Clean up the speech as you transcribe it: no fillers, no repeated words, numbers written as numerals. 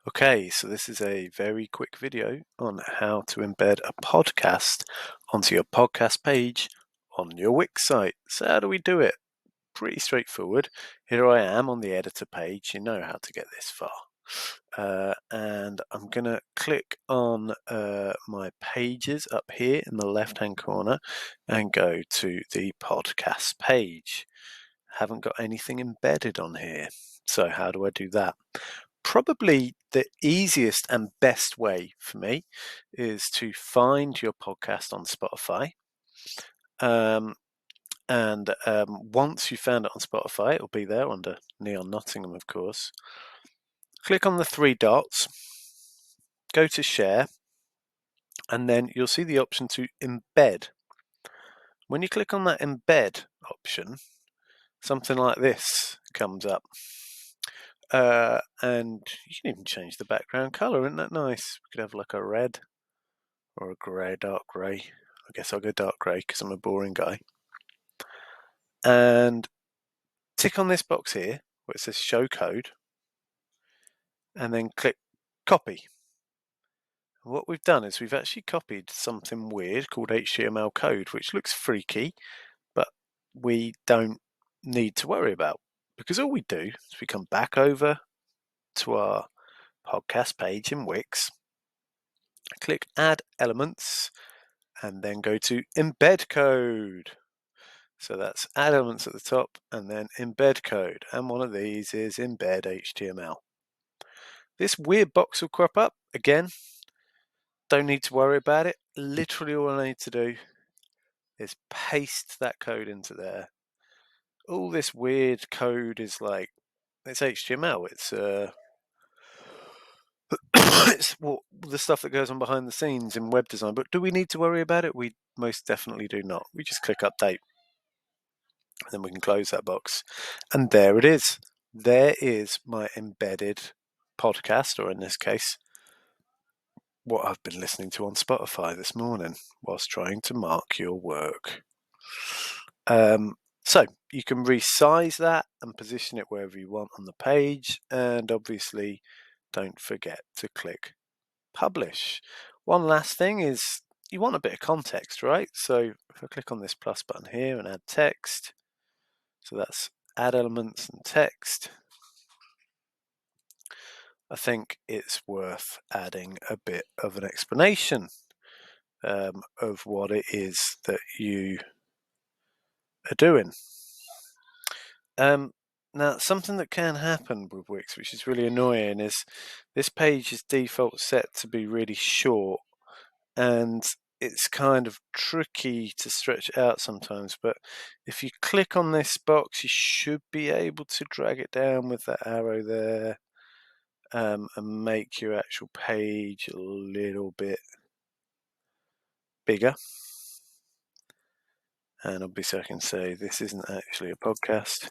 Okay, so this is a very quick video on how to embed a podcast onto your podcast page on your WIX site. So how do we do it? Pretty straightforward. Here I am on the editor page. You know how to get this far. And I'm going to click on my pages up here in the left-hand corner and go to the podcast page. Haven't got anything embedded on here. So how do I do that? Probably the easiest and best way for me is to find your podcast on Spotify. Once you found it on Spotify, it'll be there under Neon Nottingham, of course. Click on the three dots, go to share, and then you'll see the option to embed. When you click on that embed option, something like this comes up. And you can even change the background color. Isn't that nice? We could have like a red or a grey, dark grey. I guess I'll go dark grey because I'm a boring guy. And tick on this box here where it says show code and then click copy. And what we've done is we've actually copied something weird called HTML code, which looks freaky, but we don't need to worry about, because all we do is we come back over to our podcast page in WIX, click add elements, and then go to embed code. So that's add elements at the top and then embed code. And one of these is embed HTML. This weird box will crop up. Again, don't need to worry about it. Literally all I need to do is paste that code into there. All this weird code is like, it's HTML. It's it's the stuff that goes on behind the scenes in web design. But do we need to worry about it? We most definitely do not. We just click update. And then we can close that box. And there it is. There is my embedded podcast, or in this case, what I've been listening to on Spotify this morning whilst trying to mark your work. So you can resize that and position it wherever you want on the page. And obviously, don't forget to click publish. One last thing is you want a bit of context, right? So if I click on this plus button here and add text, so that's add elements and text. I think it's worth adding a bit of an explanation of what it is that you are doing. Now, something that can happen with WIX, which is really annoying, is this page is default set to be really short, and it's kind of tricky to stretch it out sometimes. But if you click on this box, you should be able to drag it down with that arrow there. And make your actual page a little bit bigger. And obviously I can say this isn't actually a podcast.